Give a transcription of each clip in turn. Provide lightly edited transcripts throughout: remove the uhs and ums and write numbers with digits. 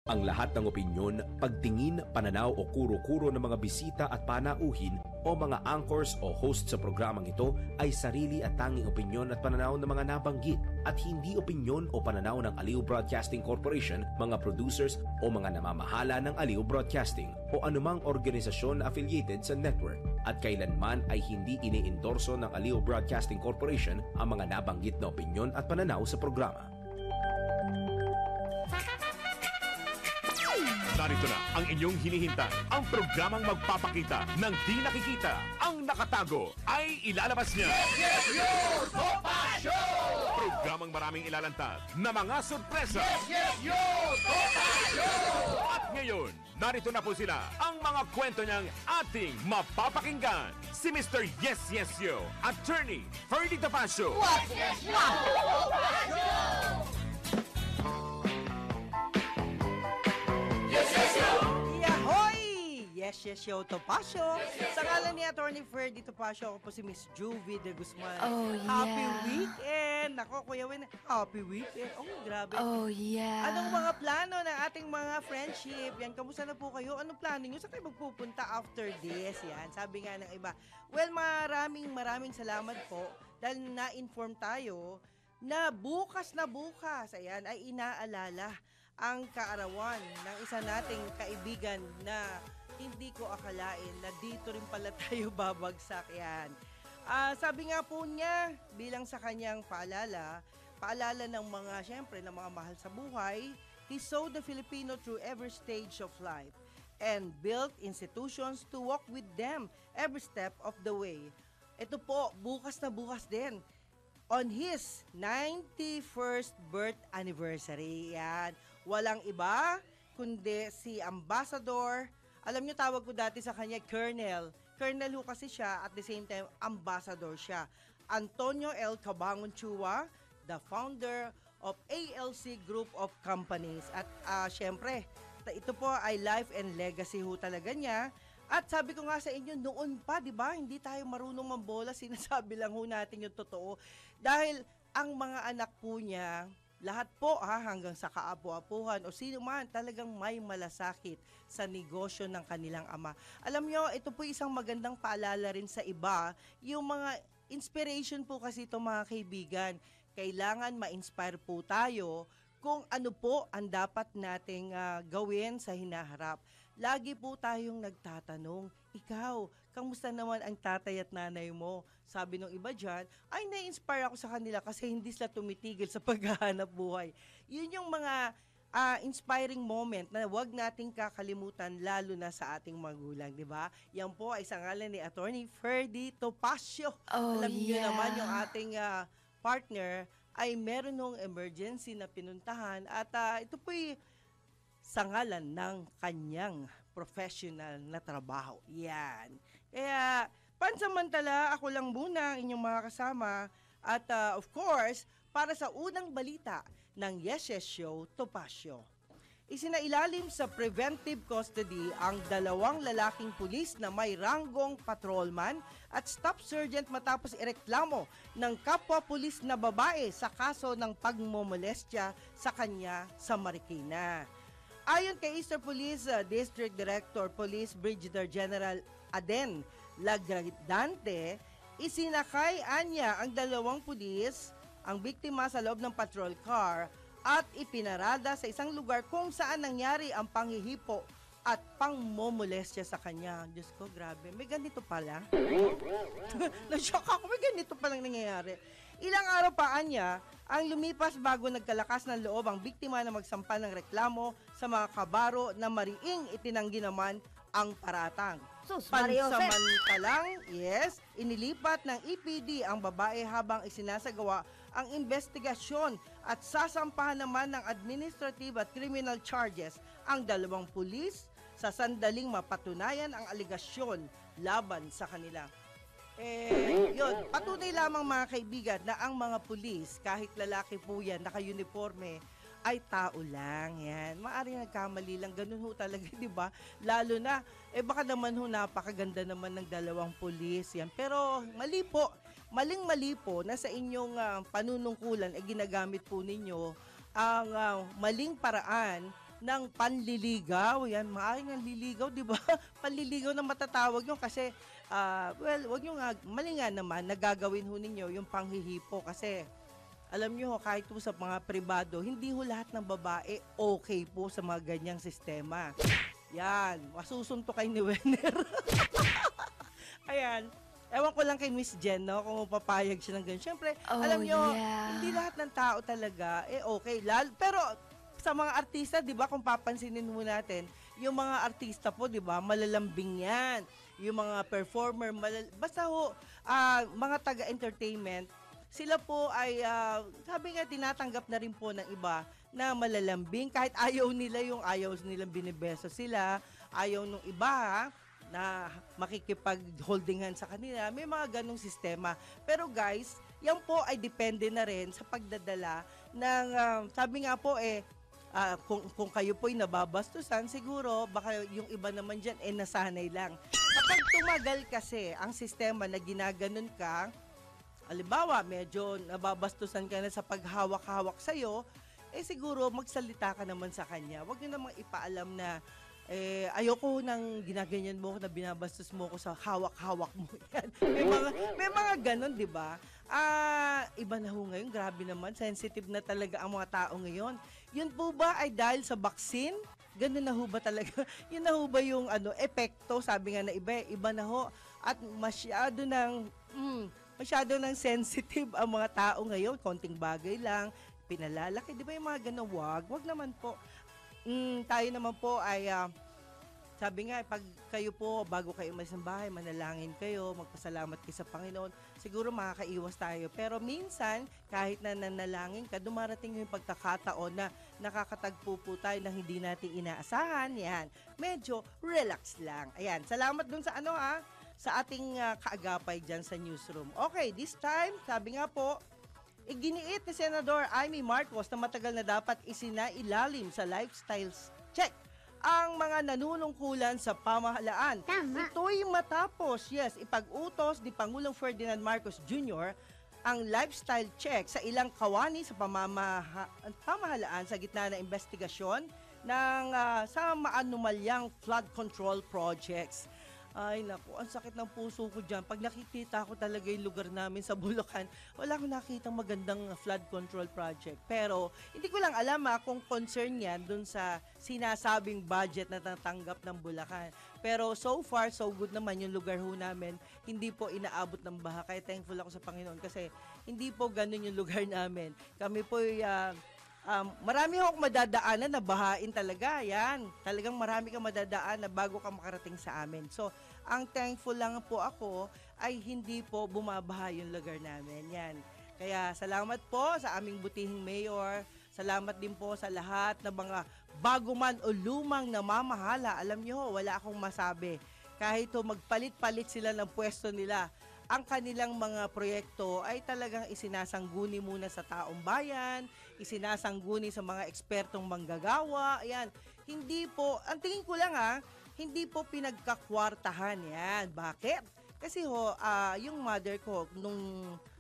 Ang lahat ng opinyon, pagtingin, pananaw o kuro-kuro ng mga bisita at panauhin o mga anchors o host sa programang ito ay sarili at tanging opinyon at pananaw ng mga nabanggit at hindi opinyon o pananaw ng Aliw Broadcasting Corporation, mga producers o mga namamahala ng Aliw Broadcasting o anumang organisasyon na affiliated sa network at kailanman ay hindi iniendorso ng Aliw Broadcasting Corporation ang mga nabanggit na opinyon at pananaw sa programa. Narito na ang inyong hinihintay, ang programang magpapakita ng di nakikita, ang nakatago ay ilalabas niya. Yes, yo! Topa Show! Programang maraming ilalantad na mga sorpresa. Yes, yo! Topa Show! At ngayon, narito na po sila, ang mga kwento niyang ating mapapakinggan. Si Mr. Yes, Yes, Yo, Attorney Ferdy Topacio. What? Yes, yo! Topa Show! Yahoy! Yes, yes, yo, Topacio. Sa ngalan ni Attorney Ferdy Topacio, ako po si Miss Juvie de Guzman. Oh, yeah. Happy weekend! Nako, Kuya Win, happy weekend. Oh, grabe. Oh, yeah. Anong mga plano ng ating mga friendship? Yan, kamusta na po kayo? Anong plano nyo? Saan kayo magpupunta after this? Yan, sabi nga ng iba. Well, maraming salamat po dahil na-inform tayo na bukas, ayan, ay inaalala ang kaarawan ng isa nating kaibigan na hindi ko akalain na dito rin pala tayo babagsak. Yan. Sabi nga po niya, bilang sa kanyang paalala ng mga, syempre, ng mga mahal sa buhay, he saw the Filipino through every stage of life and built institutions to walk with them every step of the way. Ito po, bukas din. On his 91st birth anniversary. Yan. Walang iba kundi si Ambassador. Alam nyo, tawag ko dati sa kanya Colonel. Colonel ho kasi siya, at the same time, Ambassador siya. Antonio L. Cabangon Chua, the founder of ALC Group of Companies. At syempre, ito po ay life and legacy ho talaga niya. At sabi ko nga sa inyo, noon pa, di ba, hindi tayo marunong mambola, sinasabi lang ho natin yung totoo. Dahil ang mga anak po niya, lahat po hanggang sa kaapu-apuhan o sino man talagang may malasakit sa negosyo ng kanilang ama. Alam nyo, ito po isang magandang paalala rin sa iba, yung mga inspiration po kasi ito mga kaibigan. Kailangan ma-inspire po tayo kung ano po ang dapat nating gawin sa hinaharap. Lagi po tayong nagtatanong, ikaw, kamusta naman ang tatay at nanay mo? Sabi ng iba dyan, ay na-inspire ako sa kanila kasi hindi sila tumitigil sa paghahanap buhay. Yun yung mga inspiring moment na wag nating kakalimutan lalo na sa ating magulang, di ba? Yan po ay sa ngalan ni Attorney Ferdy Topacio. Oh, Alam niyo yeah. naman yung ating partner ay meron ng emergency na pinuntahan at ito po'y sa ngalan ng kanyang professional na trabaho. Yan. Kaya, pansamantala, ako lang muna ang inyong mga kasama. At of course, para sa unang balita ng Yes Yes Show, Topacio. Isinailalim sa preventive custody ang 2 lalaking pulis na may ranggong patrolman at staff sergeant matapos ireklamo ng kapwa-pulis na babae sa kaso ng pagmomolestya sa kanya sa Marikina. Ayon kay Eastern Police District Director Police Brigadier General Aden Lagradante, isinakay anya ang 2 pulis ang biktima sa loob ng patrol car at ipinarada sa isang lugar kung saan nangyari ang panghihipo at pangmomolestya sa kanya. Diyos ko, grabe. May ganito pala. Na-shock ako. May ganito palang nangyayari. Ilang araw pa anya ang lumipas bago nagkalakas ng loob ang biktima na magsampa ng reklamo sa mga kabaro na mariing itinanggi naman ang paratang. Pansamantalang, yes, inilipat ng EPD ang babae habang isinasagawa ang investigasyon at sasampahan naman ng administrative at criminal charges ang 2 pulis sa sandaling mapatunayan ang aligasyon laban sa kanila. Yun, patunay lamang mga kaibigan na ang mga pulis, kahit lalaki po yan, naka-uniforme, ay tao lang, yan. Maaaring nagkamali lang, ganun ho talaga, di ba? Lalo na, baka naman ho napakaganda naman ng 2 pulis, yan. Pero mali po, maling-mali po na sa inyong panunungkulan, ginagamit po ninyo ang maling paraan ng panliligaw. Yan, maaaring nanliligaw, di ba? Panliligaw na matatawag nyo kasi, wag nyo nga, mali nga naman, nagagawin ho ninyo yung panghihipo kasi, alam nyo, kahit po sa mga pribado, hindi ho lahat ng babae okay po sa mga ganyang sistema. Yan, masusunto kay ni Wenner. Ayan. Ewan ko lang kay Miss Jen, no, kung papayag siya ng ganyan. Siyempre, alam nyo, hindi lahat ng tao talaga, okay. Pero sa mga artista, di ba, kung papansinin mo natin, yung mga artista po, di ba, malalambing yan. Yung mga performer, basta ho, mga taga-entertainment, sila po ay, sabi nga, tinatanggap na rin po ng iba na malalambing. Kahit ayaw nilang binibeso sila, ayaw nung iba, na makikipag-holdingan sa kanila. May mga ganong sistema. Pero guys, yan po ay depende na rin sa pagdadala ng, sabi nga po kung kayo po'y nababastusan, siguro baka yung iba naman dyan nasanay lang. Kapag tumagal kasi ang sistema na ginaganon ka, halimbawa, medyo nababastusan ka na sa paghawak-hawak sa'yo, siguro magsalita ka naman sa kanya. Huwag nyo namang ipaalam na ayoko nang ginaganyan mo ko, na binabastos mo ko sa hawak-hawak mo. Yan. May mga ganon, di ba? Iba na ho ngayon, grabe naman, sensitive na talaga ang mga tao ngayon. Yun po ba ay dahil sa vaccine? Ganun na ho ba talaga? Yun na ho ba yung epekto? Sabi nga na iba na ho. At masyado ng sensitive ang mga tao ngayon. Konting bagay lang, pinalalaki. Di ba yung mga ganon? Wag naman po. Tayo naman po ay sabi nga, pag kayo po, bago kayo umalis ng bahay, manalangin kayo, magpasalamat kayo sa Panginoon, siguro makakaiwas tayo. Pero minsan, kahit na nanalangin ka, dumarating yung pagkakataon na nakakatagpo po tayo na hindi natin inaasahan. Yan, medyo relax lang. Ayan, salamat dun sa sa ating kaagapay dyan sa newsroom. Okay, this time, sabi nga po, iginiit ni Senador Amy Marcos na matagal na dapat isinailalim sa lifestyle check ang mga nanunungkulan sa pamahalaan. Tama. Ito'y matapos, ipag-utos ni Pangulong Ferdinand Marcos Jr. ang lifestyle check sa ilang kawani sa pamahalaan sa gitna ng investigasyon ng sa maanumalyang flood control projects. Ay naku, ang sakit ng puso ko dyan. Pag nakikita ko talaga yung lugar namin sa Bulacan, wala akong nakitang magandang flood control project. Pero hindi ko lang alam kung concern yan dun sa sinasabing budget na natanggap ng Bulacan. Pero so far, so good naman yung lugar ho namin. Hindi po inaabot ng baha. Kaya thankful ako sa Panginoon kasi hindi po ganun yung lugar namin. Kami po marami akong madadaanan na bahain talaga. Yan. Talagang marami kang madadaan na bago ka makarating sa amin. So, ang thankful lang po ako ay hindi po bumabaha yung lugar namin. Yan. Kaya salamat po sa aming butihing mayor. Salamat din po sa lahat ng mga bago man o lumang namamahala. Alam nyo, wala akong masabi. Kahit magpalit-palit sila ng pwesto nila, ang kanilang mga proyekto ay talagang isinasangguni muna sa taong bayan, isinasangguni sa mga ekspertong manggagawa. Ayan, hindi po, ang tingin ko lang hindi po pinagkakwartahan yan. Bakit? Kasi yung mother ko,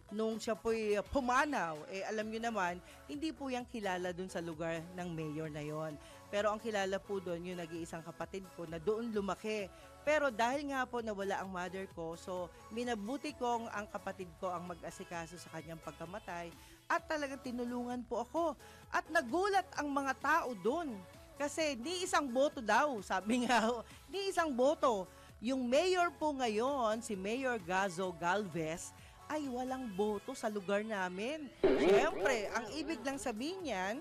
nung siya po'y pumanaw, alam nyo naman, hindi po yung kilala dun sa lugar ng mayor na yon. Pero ang kilala po dun, yung nag-iisang kapatid ko na doon lumaki. Pero dahil nga po nawala ang mother ko, so minabuti kong ang kapatid ko ang mag-asikaso sa kanyang pagkamatay at talagang tinulungan po ako. At nagulat ang mga tao doon kasi di isang boto daw, sabi nga, di isang boto. Yung mayor po ngayon, si Mayor Gazo Galvez, ay walang boto sa lugar namin. Siyempre, ang ibig lang sabihin niyan,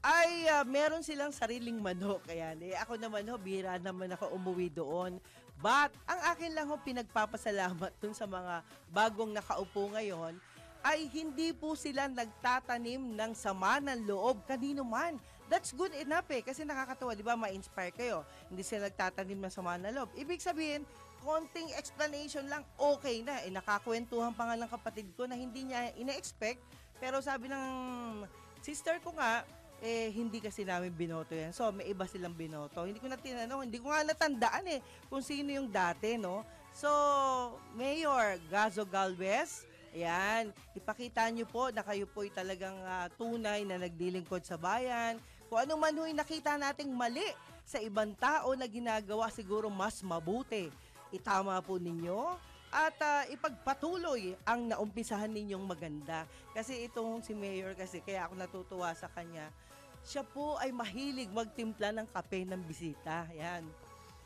ay meron silang sariling manok. Kaya ako naman bihira naman ako umuwi doon. But ang akin lang pinagpapasalamat dun sa mga bagong nakaupo ngayon ay hindi po sila nagtatanim ng sama ng loob kanino man. That's good enough kasi nakakatuwa, di ba, ma-inspire kayo. Hindi sila nagtatanim ng sama ng loob. Ibig sabihin, konting explanation lang, okay na. Nakakwentuhan pa nga ng kapatid ko na hindi niya ina-expect. Pero sabi ng sister ko nga, hindi kasi namin binoto yan. So, may iba silang binoto. Hindi ko na tinanong, hindi ko nga natandaan kung sino yung dati, no? So, Mayor Gazo Galvez, ayan, ipakita nyo po na kayo po'y talagang tunay na naglilingkod sa bayan. Kung ano man ho'y nakita nating mali sa ibang tao na ginagawa, siguro mas mabuti. Itama po ninyo at ipagpatuloy ang naumpisahan ninyong maganda. Kasi itong si Mayor kasi, kaya ako natutuwa sa kanya, siya po ay mahilig magtimpla ng kape ng bisita. Yan.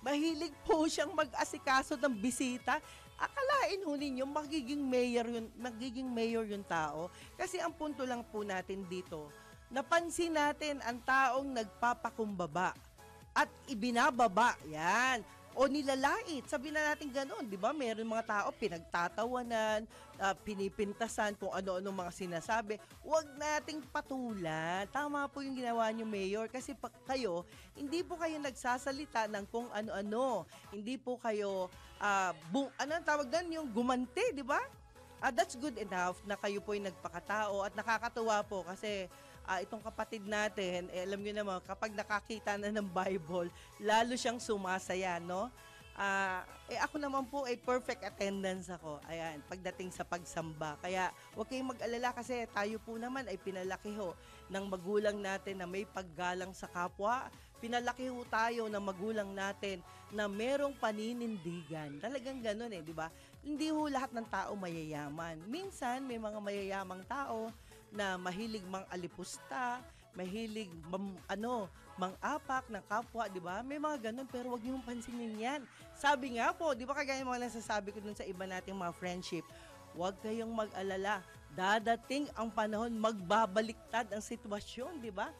Mahilig po siyang mag-asikaso ng bisita. Akalain ho ninyo, magiging mayor yung tao. Kasi ang punto lang po natin dito, napansin natin ang taong nagpapakumbaba at ibinababa. Yan. O nilalait, sabi na natin gano'n, di ba? Meron mga tao pinagtatawanan, pinipintasan kung ano-ano mga sinasabi. Huwag nating patulan. Tama po yung ginawa niyo, Mayor, kasi kayo, hindi po kayo nagsasalita ng kung ano-ano. Hindi po kayo, ano ang tawag doon, yung gumante, di ba? That's good enough na kayo po yung nagpakatao at nakakatuwa po kasi itong kapatid natin, alam niyo naman, kapag nakakita na ng Bible, lalo siyang sumasaya, no? Ako naman po ay perfect attendance ako. Ayan, pagdating sa pagsamba. Kaya huwag kayong mag-alala kasi tayo po naman ay pinalaki ho ng magulang natin na may paggalang sa kapwa. Pinalaki ho tayo ng magulang natin na merong paninindigan. Talagang ganun di ba? Hindi ho lahat ng tao mayayaman. Minsan may mga mayayamang tao na mahilig mang-alipusta, mahilig mang-apak ng kapwa, di ba? May mga ganun, pero wag niyong pansinin yan. Sabi nga po, di ba kagaya mga nasasabi ko dun sa iba nating mga friendship, wag kayong mag-alala. Dadating ang panahon, magbabaliktad ang sitwasyon, di ba?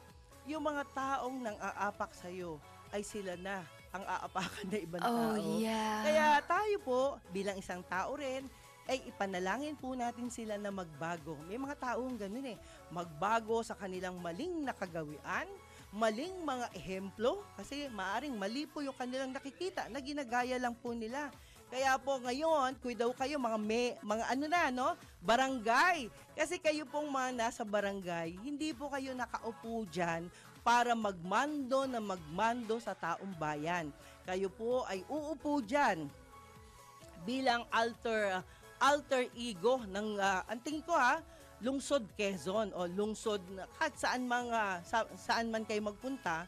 Yung mga taong nang aapak sa'yo, ay sila na ang aapakan na ibang tao. Yeah. Kaya tayo po, bilang isang tao rin, ay ipanalangin po natin sila na magbago. May mga taong ganun magbago sa kanilang maling nakagawian, maling mga ehemplo, kasi maaring mali po yung kanilang nakikita na ginagaya lang po nila. Kaya po ngayon, daw kayo barangay. Kasi kayo pong mga nasa barangay, hindi po kayo nakaupo dyan para magmando sa taong bayan. Kayo po ay uupo dyan bilang alter ego ng ang tingin ko lungsod Quezon o lungsod kahit saan man kayo magpunta,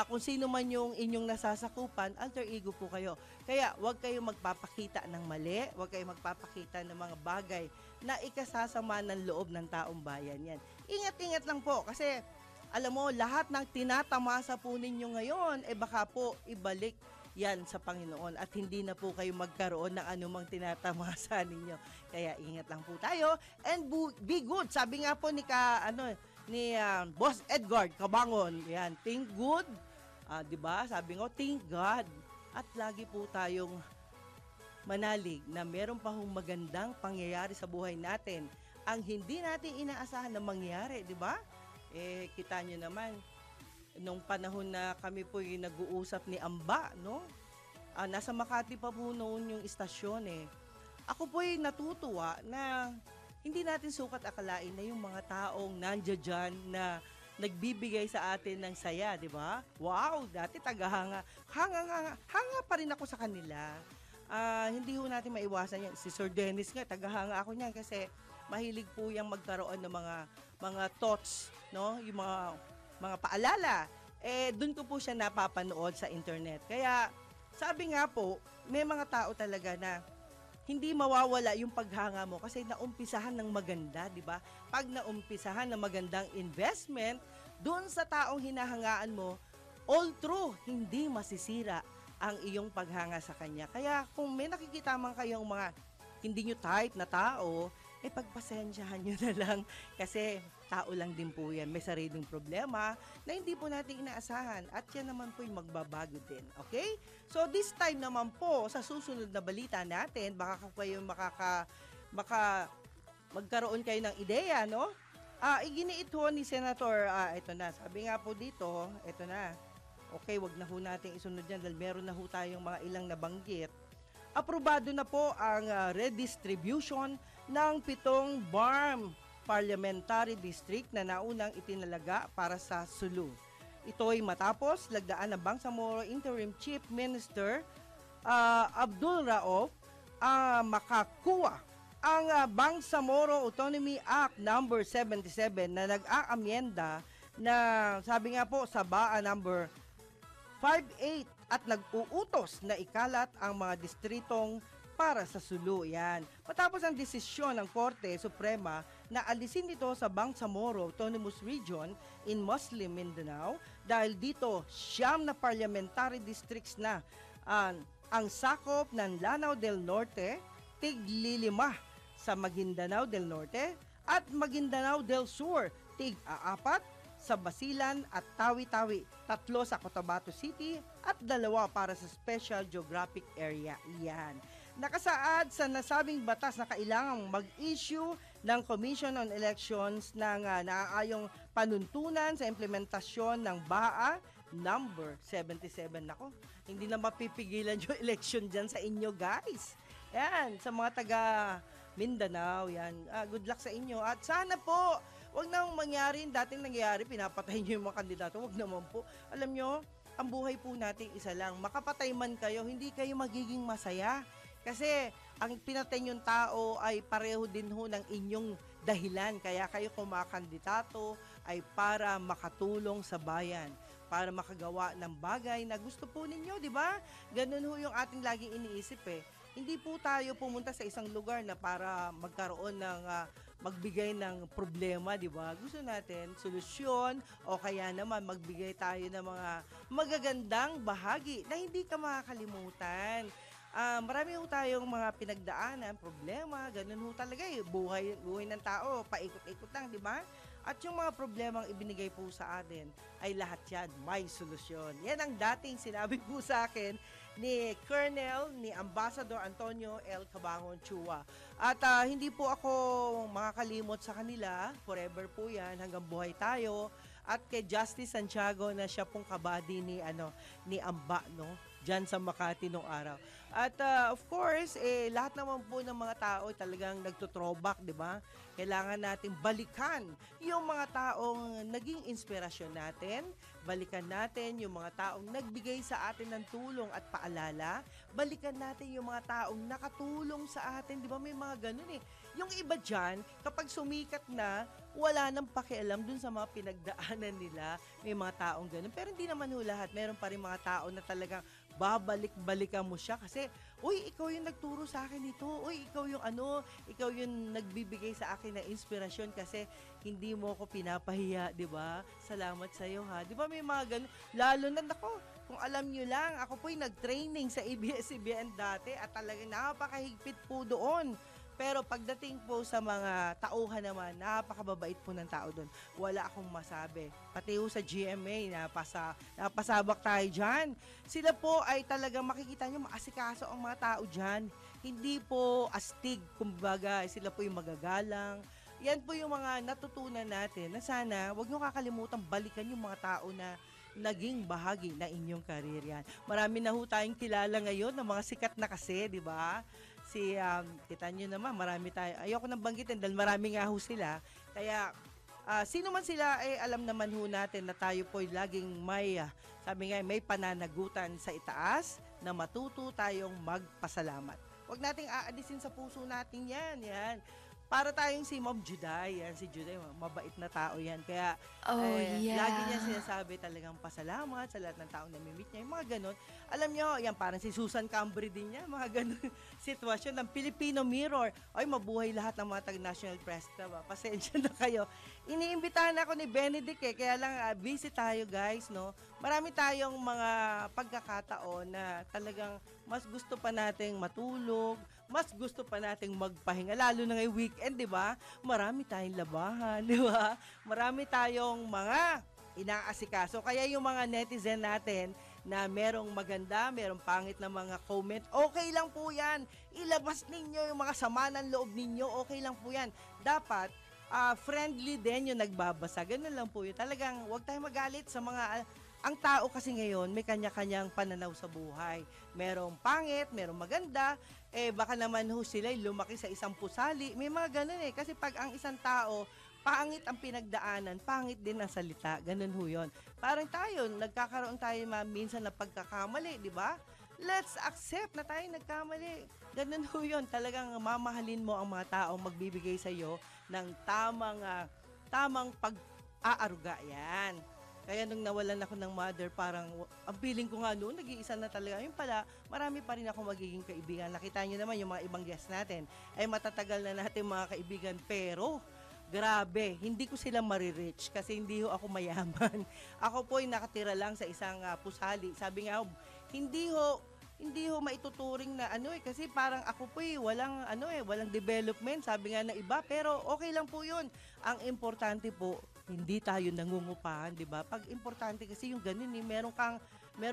kung sino man yung inyong nasasakupan, alter ego po kayo. Kaya huwag kayong magpapakita ng mali, huwag kayong magpapakita ng mga bagay na ikasasama ng loob ng taong bayan yan. Ingat-ingat lang po kasi alam mo, lahat ng tinatamasa po ninyo ngayon, baka po ibalik yan sa Panginoon at hindi na po kayo magkaroon ng anumang tinatamasa ninyo. Kaya ingat lang po tayo and be good. Sabi nga po ni Boss Edgar Cabangon, yan, think good, 'di ba? Sabi nga, think God. At lagi po tayong manalig na meron pa hong magandang pangyayari sa buhay natin. Ang hindi natin inaasahan na mangyari, 'di ba? Kita nyo naman nung panahon na kami po yung nag-uusap ni Amba, no? Nasa Makati pa po noon yung istasyon Ako po yung natutuwa na hindi natin sukat akalain na yung mga taong nandiyan dyan na nagbibigay sa atin ng saya, di ba? Wow, dati tagahanga. Hanga pa rin ako sa kanila. Hindi ho natin maiwasan yan. Si Sir Dennis nga, tagahanga ako niyan kasi mahilig po yung magkaroon ng mga thoughts, no? Yung mga paalala, doon ko po siya napapanood sa internet. Kaya, sabi nga po, may mga tao talaga na hindi mawawala yung paghanga mo kasi naumpisahan ng maganda, di ba? Pag naumpisahan ng magandang investment, doon sa taong hinahangaan mo, all through, hindi masisira ang iyong paghanga sa kanya. Kaya, kung may nakikita man kayong mga hindi nyo type na tao, pagpasensyahan nyo na lang kasi tao lang din po yan. May sariling problema na hindi po natin inaasahan at yan naman po yung magbabago din. Okay? So this time naman po, sa susunod na balita natin, baka kayo magkaroon kayo ng ideya, no? Iginiit ho ni Senator, ito na, sabi nga po dito, ito na. Okay, wag na ho natin isunod yan dahil meron na ho tayong mga ilang nabanggit. Aprobado na po ang redistribution ng 7 BARM Parliamentary District na naunang itinalaga para sa Sulu. Ito ay matapos lagdaan ng Bangsamoro Interim Chief Minister Abdul Rauf makakuha ang Bangsamoro Autonomy Act No. 77 na nag-aamyenda na sabi nga po sa BAA number 58 at nag-uutos na ikalat ang mga distritong para sa Sulu. Yan. Matapos ang desisyon ng Korte Suprema na alisin ito sa Bangsamoro Autonomous Region in Muslim Mindanao dahil dito 9 na parliamentary districts na ang sakop ng Lanao del Norte, tig-5 sa Maguindanao del Norte at Maguindanao del Sur, tig-4 sa Basilan at Tawi-Tawi, 3 sa Cotabato City at 2 para sa Special Geographic Area. Yan. Nakasaad sa nasabing batas na kailangang mag-issue ng Commission on Elections ng naaayong panuntunan sa implementasyon ng BAA number 77. Nako, hindi na mapipigilan yung election dyan sa inyo, guys. Yan, sa mga taga Mindanao, yan. Good luck sa inyo. At sana po, wag nang mangyari, dating nangyayari, pinapatay nyo yung mga kandidato. Wag naman po. Alam nyo, ang buhay po natin isa lang. Makapatay man kayo, hindi kayo magiging masaya. Kasi ang pinatay yung tao ay pareho din ho ng inyong dahilan. Kaya kayo kumakandidato ay para makatulong sa bayan, para makagawa ng bagay na gusto po ninyo, di ba? Ganun ho yung ating laging iniisip eh. Hindi po tayo pumunta sa isang lugar na para magkaroon ng magbigay ng problema, di ba? Gusto natin solusyon o kaya naman magbigay tayo ng mga magagandang bahagi na hindi ka makakalimutan. Marami ho tayong mga pinagdaanan, problema, ganun ho talaga eh. Buhay ng tao, paikot-ikot lang, di ba? At yung mga problemang ibinigay po sa atin ay lahat yan may solusyon. Yan ang dating sinabi po sa akin ni Ambassador Antonio L. Cabangon Chua. At hindi po ako makakalimot sa kanila, forever po yan, hanggang buhay tayo. At kay Justice Santiago na siya pong kabady ni Amba, no? Diyan sa Makati nung araw. At of course, lahat naman po ng mga tao talagang nagto-throwback, di ba? Kailangan nating balikan yung mga taong naging inspirasyon natin. Balikan natin yung mga taong nagbigay sa atin ng tulong at paalala. Balikan natin yung mga taong nakatulong sa atin. Di ba may mga ganun eh. Yung iba dyan, kapag sumikat na, wala nang pakialam dun sa mga pinagdaanan nila. May mga taong ganun. Pero hindi naman ho lahat. Meron pa rin mga tao na talagang babalik-balikan mo siya kasi, uy, ikaw yung nagturo sa akin nito. Uy, ikaw yung nagbibigay sa akin ng inspirasyon kasi hindi mo ako pinapahiya, di ba? Salamat sa iyo, ha. Di ba may mga ganun? Lalo na, nako, kung alam nyo lang, ako po'y nag-training sa ABS-CBN dati at talagang napakahigpit po doon. Pero pagdating po sa mga tauhan naman, napakababait po ng tao doon. Wala akong masabi. Pati po sa GMA, napasabak tayo dyan. Sila po ay talagang makikita nyo, maasikaso ang mga tao dyan. Hindi po astig, kumbaga, sila po yung magagalang. Yan po yung mga natutunan natin na sana, wag nyo kakalimutan balikan yung mga tao na naging bahagi na inyong karir yan. Marami na ho tayong kilala ngayon ng mga sikat na kasi, di ba? Kita nyo naman, marami tayo. Ayoko nang banggitin dahil marami nga ho sila. Kaya, sino man sila, alam naman ho natin na tayo po'y laging sabi nga, may pananagutan sa itaas na matuto tayong magpasalamat. Huwag nating aalisin sa puso natin yan. Para tayong si Ma'am Juday. Si Juday, mabait na tao yan. Kaya, lagi niya sinasabi talagang pasalamat sa lahat ng taong namimit niya. Yung mga ganun. Alam niyo, yan parang si Susan Cambry din niya. Mga ganun sitwasyon ng Filipino Mirror. Ay, mabuhay lahat ng mga taga-national press. Diba? Pasensya na kayo. Iniimbitahan ako ni Benedict kaya lang busy tayo, guys, no? Marami tayong mga pagkakataon na talagang mas gusto pa nating matulog, mas gusto pa nating magpahinga, lalo na ngayong weekend, di ba? Marami tayong labahan, di ba? Marami tayong mga inaasikaso. Kaya yung mga netizen natin na merong maganda, merong pangit na mga comment, okay lang po yan. Ilabas ninyo yung mga sama ng loob ninyo, okay lang po yan. Dapat, friendly din yung nagbabasa. Ganun lang po yun. Talagang huwag tayong magalit sa mga... Ang tao kasi ngayon, may kanya-kanyang pananaw sa buhay. Merong pangit, merong maganda, baka naman ho sila lumaki sa isang pusali. May mga ganun kasi pag ang isang tao, pangit ang pinagdaanan, pangit din ang salita. Ganun ho yun. Parang tayo, nagkakaroon tayo minsan na pagkakamali, di ba? Let's accept na tayo nagkamali. Ganun ho yun. Talagang mamahalin mo ang mga taong magbibigay sa iyo ng tamang aaruga. Yan. Kaya nung nawalan ako ng mother, parang ang feeling ko nga noon, nag-iisa na talaga. Yung pala, marami pa rin ako magiging kaibigan. Nakita nyo naman yung mga ibang guests natin. Ay matatagal na natin mga kaibigan. Pero, grabe, hindi ko sila maririch kasi hindi ho ako mayaman. Ako po ay nakatira lang sa isang pusali. Sabi nga, hindi ho maituturing na kasi parang ako po walang development, sabi nga ng iba, pero okay lang po 'yun. Ang importante po, hindi tayo nangungupahan, 'di ba? Pag importante kasi yung ganun meron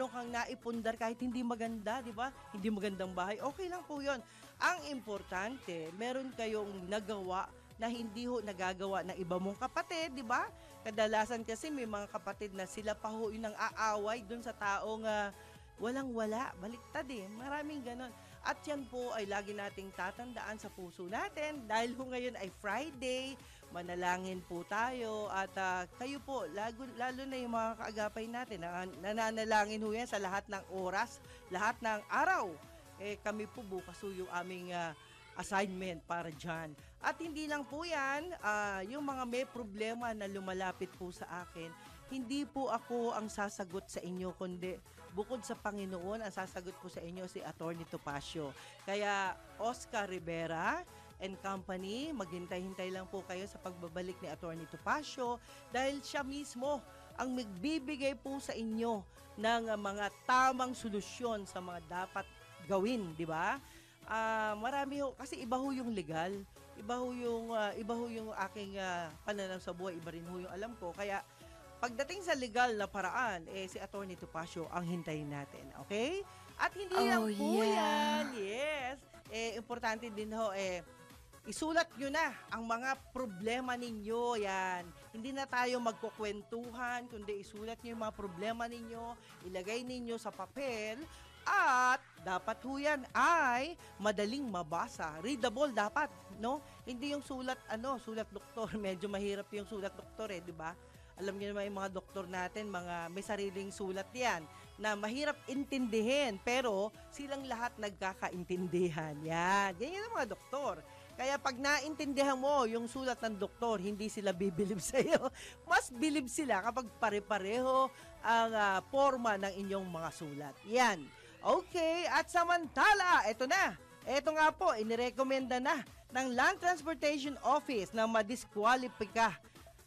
kang naipundar kahit hindi maganda, 'di ba? Hindi magandang bahay, okay lang po 'yun. Ang importante, meron kayong nagawa na hindi ho nagagawa ng iba mong kapatid, 'di ba? Kadalasan kasi may mga kapatid na sila pa ho yung aaway dun sa taong walang-wala, baliktad maraming ganon. At yan po ay lagi nating tatandaan sa puso natin dahil ngayon ay Friday, manalangin po tayo at kayo po, lalo na yung mga kaagapay natin, nananalangin ho yan sa lahat ng oras, lahat ng araw. Kami po bukas yung aming assignment para dyan. At hindi lang po yan, yung mga may problema na lumalapit po sa akin, hindi po ako ang sasagot sa inyo, kundi bukod sa Panginoon, ang sasagot po sa inyo si Attorney Topacio. Kaya Oscar Rivera and Company, maghintay-hintay lang po kayo sa pagbabalik ni Attorney Topacio dahil siya mismo ang magbibigay po sa inyo ng mga tamang solusyon sa mga dapat gawin, di ba? Marami ho, kasi iba ho yung legal, iba ho yung aking pananaw sa buhay, iba rin ho yung alam ko. Kaya pagdating sa legal na paraan, si Attorney Topacio ang hintayin natin, okay? At hindi lang po yan, yes. Importante din ho, isulat nyo na ang mga problema ninyo, yan. Hindi na tayo magkukwentuhan, kundi isulat nyo yung mga problema ninyo, ilagay ninyo sa papel, at dapat ho yan ay madaling mabasa. Readable dapat, no? Hindi yung sulat doktor. Medyo mahirap yung sulat doktor di ba? Alam niyo naman yung mga doktor natin, may sariling sulat yan na mahirap intindihin, pero silang lahat nagkakaintindihan. Yan ang mga doktor. Kaya pag naintindihan mo yung sulat ng doktor, hindi sila bibilib sa iyo. Mas bilib sila kapag pare-pareho ang forma ng inyong mga sulat. Yan. Okay, at samantala, ito nga po, inirekomenda na ng Land Transportation Office na madiskwalipika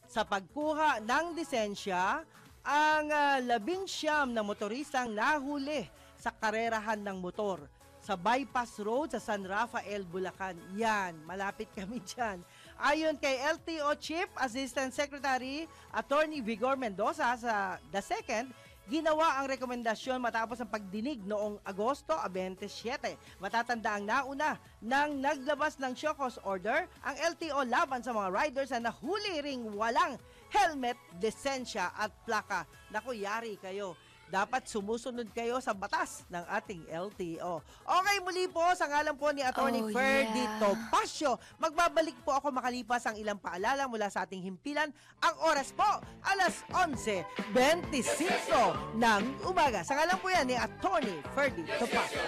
sa pagkuha ng lisensya ang 19 na motoristang nahuli sa karerahan ng motor sa bypass road sa San Rafael, Bulacan. Yan, malapit kami dyan. Ayon kay LTO Chief Assistant Secretary Attorney Vigor Mendoza sa The Second, ginawa ang rekomendasyon matapos ang pagdinig noong Agosto 27. Matatanda ang nauna nang naglabas ng show cause order ang LTO laban sa mga riders na nahuli ring walang helmet, lisensya at plaka. Naku, yari kayo. Dapat sumusunod kayo sa batas ng ating LTO. Okay, muli po sa ngalan po ni Attorney Ferdy Topacio. Magbabalik po ako makalipas ang ilang paalala mula sa ating himpilan. Ang oras po, alas 11:25 ng umaga. Sa ngalan po yan ni Attorney Ferdy Topacio.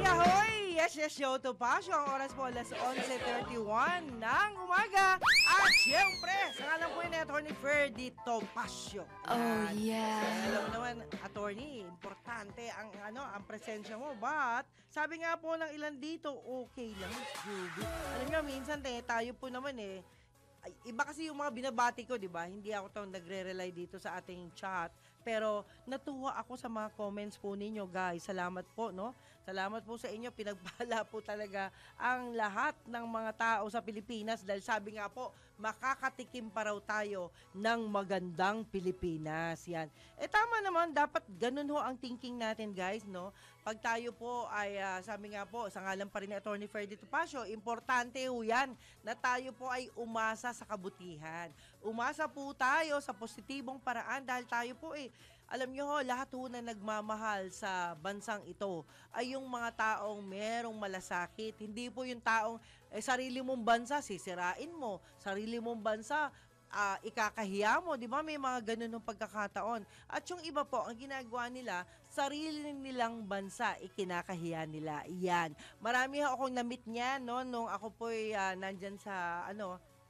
Yahoy! Yes, Show Topacio. Ang oras po, alas 11:31 ng umaga. At syempre, sa ngalan po yan ni Attorney Ferdy Topacio. Alam naman, Attorney, importante ang presensya mo. But, sabi nga po ng ilan dito, okay lang, Judy. Alam nyo, minsan tayo po naman iba kasi yung mga binabati ko, di ba? Hindi ako nagre-rely dito sa ating chat. Pero natuwa ako sa mga comments po ninyo, guys. Salamat po, no? Salamat po sa inyo. Pinagpala po talaga ang lahat ng mga tao sa Pilipinas dahil sabi nga po, makakatikim pa raw tayo ng magandang Pilipinas. Yan. Tama naman, dapat ganun ho ang thinking natin, guys, no? Pag tayo po ay, sabi nga po, sa ngalan pa rin ni Attorney Ferdy Topacio, importante ho yan na tayo po ay umasa sa kabutihan. Umasa po tayo sa positibong paraan dahil tayo po alam nyo ho, lahat ho na nagmamahal sa bansang ito ay yung mga taong merong malasakit. Hindi po yung taong sarili mong bansa, sisirain mo. Sarili mong bansa, ikakahiya mo. Di ba may mga ganun ng pagkakataon? At yung iba po, ang ginagawa nila, sarili nilang bansa, ikinakahiya nila. Yan. Marami akong na-meet niyan, no? Nung ako po nandyan sa,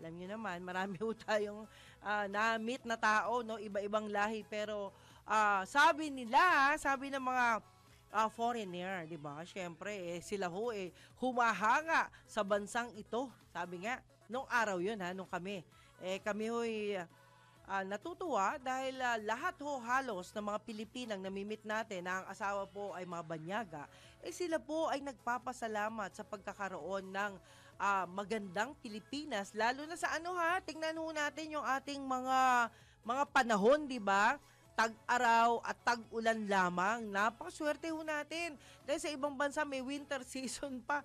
Alam niyo naman, marami ho tayong na-meet na tao, no? Iba-ibang lahi. Pero sabi ng mga foreigner, di ba? Siyempre, sila ho humahanga sa bansang ito. Sabi nga, nung araw yun nung kami. Kami ho natutuwa dahil lahat ho halos ng mga Pilipinang namimit natin na ang asawa po ay mga banyaga, sila po ay nagpapasalamat sa pagkakaroon ng magandang Pilipinas, lalo na sa tingnan ho natin yung ating mga panahon, di ba? Tag-araw at tag-ulan lamang. Napakaswerte ho natin. Dahil sa ibang bansa may winter season pa.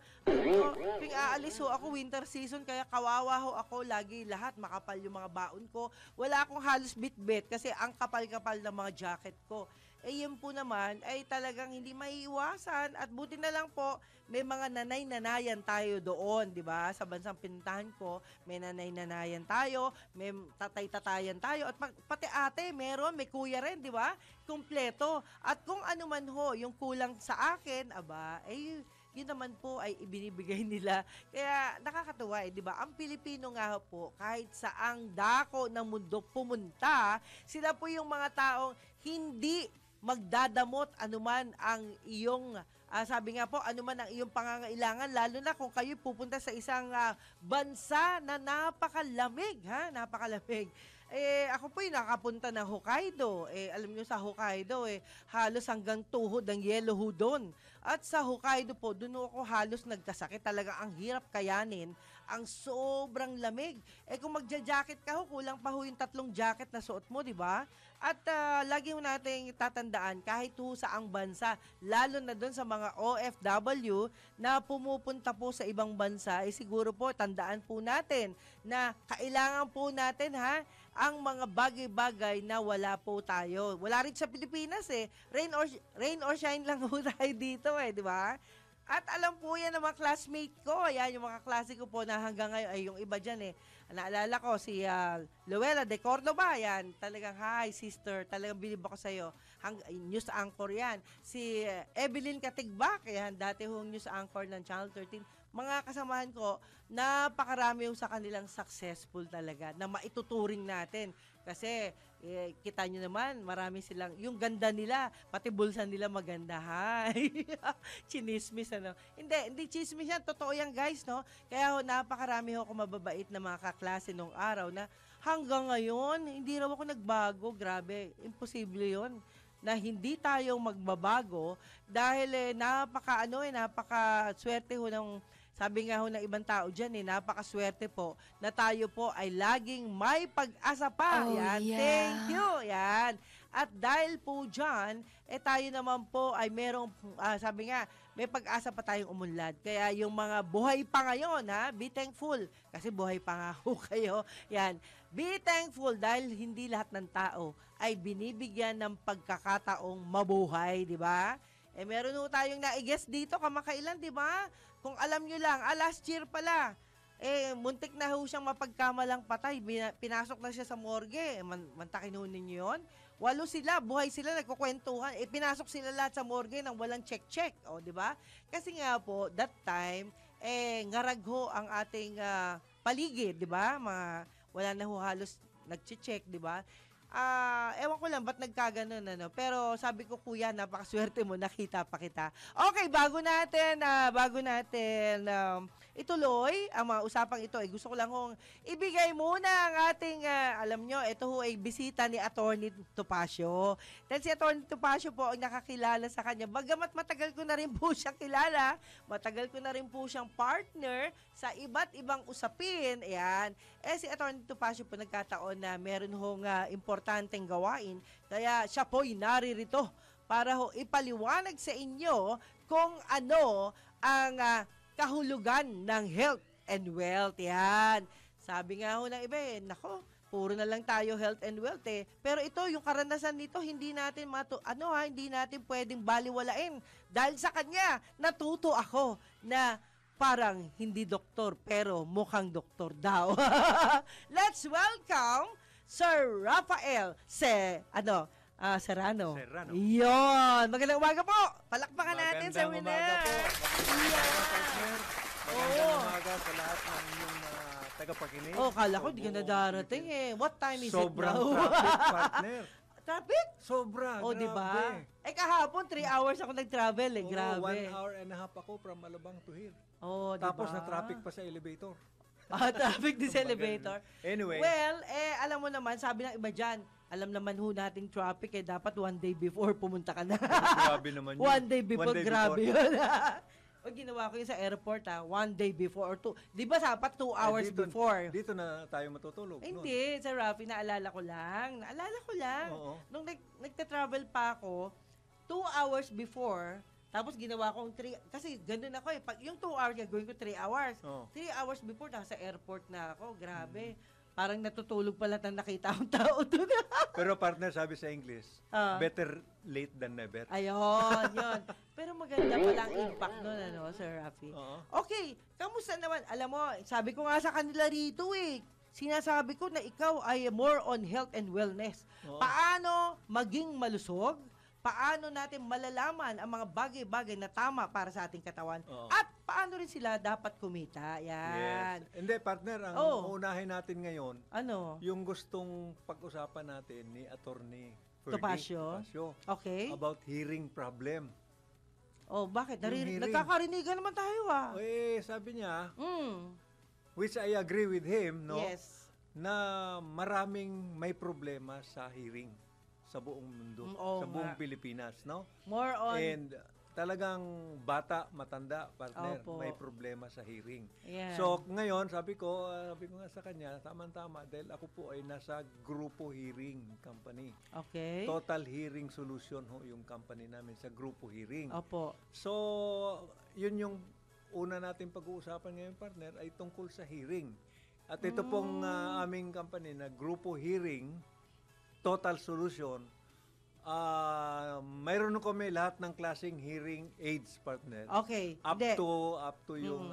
Ping aalis ho ako winter season, kaya kawawa ho ako. Lagi lahat makapal yung mga baon ko. Wala akong halos bit-bit kasi ang kapal-kapal ng mga jacket ko. Yun po naman ay talagang hindi maiiwasan at buti na lang po may mga nanay-nanayan tayo doon, di ba? Sa bansang pinuntahan ko, may nanay-nanayan tayo, may tatay-tatayan tayo at pati ate, may kuya rin, di ba? Kumpleto. At kung ano man ho, yung kulang sa akin, yun naman po ay ibinibigay nila. Kaya nakakatuwa di ba? Ang Pilipino nga po, kahit saang dako ng mundo pumunta, sila po yung mga taong hindi magdadamot anuman ang iyong sabi nga po, anuman ang iyong pangangailangan, lalo na kung kayo pupunta sa isang bansa na napakalamig, napakalamig. Ako po nakapunta na Hokkaido. Alam niyo sa Hokkaido, halos hanggang tuhod ang yelo ho doon. At sa Hokkaido po, doon ako halos nagkasakit. Talaga ang hirap kayanin, ang sobrang lamig. Kung magja-jacket ka ho, kulang pa ho yung 3 jacket na suot mo, di ba? At lagi ho nating tatandaan, kahit ho sa ang bansa, lalo na doon sa mga OFW na pumupunta po sa ibang bansa, siguro po, tandaan po natin na kailangan po natin ang mga bagay-bagay na wala po tayo. Wala rin sa Pilipinas rain or shine lang po tayo dito di ba? At alam po yan ng mga classmate ko. Ayan, yung mga klase ko po na hanggang ngayon, yung iba dyan naalala ko, si Luella de Cordova, yan. Talagang, hi sister, talagang bilib ako sa'yo. News anchor yan. Si Evelyn Katigbak, yan, dati hong news anchor ng Channel 13. Mga kasamahan ko, napakarami yung sa kanilang successful talaga na maituturing natin. Kasi, kita nyo naman, marami silang, yung ganda nila, pati bulsa nila maganda. Hay! Chinismis, Hindi chismis yan. Totoo yan, guys, no? Kaya napakarami ako mababait na mga kaklase nung araw na hanggang ngayon, hindi raw ako nagbago. Grabe, imposible yon na hindi tayo magbabago dahil napaka swerte ho ng sabi nga ho ng ibang tao dyan napakaswerte po na tayo po ay laging may pag-asa pa. Yan. Yeah. Thank you. Yan. At dahil po dyan, tayo naman po ay merong, sabi nga, may pag-asa pa tayong umunlad. Kaya yung mga buhay pa ngayon, be thankful. Kasi buhay pa nga ho kayo. Yan. Be thankful dahil hindi lahat ng tao ay binibigyan ng pagkakataong mabuhay, di ba? Meron ho tayong na-guess dito kamakailan, di ba? Kung alam nyo lang, last year pala, muntik na ho siyang mapagkamalang patay. Pinasok na siya sa morgue. Mantakin ho ninyo yun. 8 sila, buhay sila, nagkukwentuhan. Pinasok sila lahat sa morgue nang walang check-check. O, di ba? Kasi nga po, that time, ngarag ho ang ating paligid, di ba? Wala na ho halos nag-check, di ba? Ewan ko lang ba't nagkaganon pero sabi ko kuya napakaswerte mo, nakita pa kita. Okay, bago natin ituloy ang mga usapang ito gusto ko lang hong ibigay muna ang ating alam nyo, ito ho ay bisita ni Attorney Topacio. Dahil si Attorney Topacio po ang nakakilala sa kanya, bagamat matagal ko na rin po siyang kilala, matagal ko na rin po siyang partner sa iba't ibang usapin. Ayan. Si Attorney Topacio po nagkataon na meron hong importanteng gawain, kaya siya po'y naririto para ho ipaliwanag sa inyo kung ano ang kahulugan ng health and wealth. Yan. Sabi nga ho ng iba nako, puro na lang tayo health and wealth Pero ito, yung karanasan nito, hindi natin hindi natin pwedeng baliwalain. Dahil sa kanya, natuto ako na parang hindi doktor, pero mukhang doktor daw. Let's welcome Sir Rafael Serrano. Serrano. Yun. Magandang umaga po. Palakpakan natin, Sir Winner. Magandang umaga po. Magandang umaga sa lahat ng inyong tagapakinig. Oh, kala ko di ka na Sa buong darating Pilipinas. What time is Sobrang it now? traffic, partner. Traffic? Sobra, Oh, di ba? grabe. Kahapon 3 hours ako nag-travel Oo, grabe. 1 hour and a half ako from Alabang to here. Oh, di Tapos ba? na-traffic pa sa elevator. Traffic din sa elevator. Anyway. Well, alam mo naman, sabi ng iba dyan, alam naman ho nating traffic, dapat 1 day before pumunta ka na. Grabe naman yun. 1 day before, 1 day grabe before. yun. O ginawa ko yun sa airport 1 day before or 2. Di ba dapat 2 hours dito, before? Dito na tayo matutulog. Hindi, sa Rafi, naalala ko lang. Oo. Nung nagta-travel pa ako, 2 hours before, tapos ginawa kong 3, kasi ganun ako pag yung 2 hours, gagawin ko 3 hours. Oo. 3 hours before, nasa airport na ako. Grabe. Parang natutulog pala na nakita akong tao doon. Pero partner, sabi sa English, better late than never. Ayun, yun. Pero maganda pala ang impact nun, Sir Rafi. Oo. Okay, kamusta naman? Alam mo, sabi ko nga sa kanila rito sinasabi ko na ikaw ay more on health and wellness. Oo. Paano maging malusog? Paano natin malalaman ang mga bagay-bagay na tama para sa ating katawan? Oo. At paano rin sila dapat kumita? Yan. Yes. Hindi, partner, ang uunahin natin ngayon, Ano? yung gustong pag-usapan natin ni Attorney Ferdy Topacio? Okay. about hearing problem. Oh, bakit? Yung hearing. Nagkakarinigan naman tayo Sabi niya, Mm. which I agree with him, no? Yes. Na maraming may problema sa hearing sa buong mundo, Oo sa buong nga. Pilipinas, no? More on... And talagang bata, matanda, partner, Opo. may problema sa hearing. Yan. So, ngayon, sabi ko nga sa kanya, tama-tama, dahil ako po ay nasa Grupo Hearing Company. Okay. Total Hearing Solution ho yung company namin sa Grupo Hearing. Opo. So, yun yung una natin pag-uusapan ngayon, partner, ay tungkol sa hearing. At ito pong aming company na Grupo Hearing, Total Solution, mayroon kami lahat ng klaseng hearing aids, partner. Okay. Up Hindi. to yung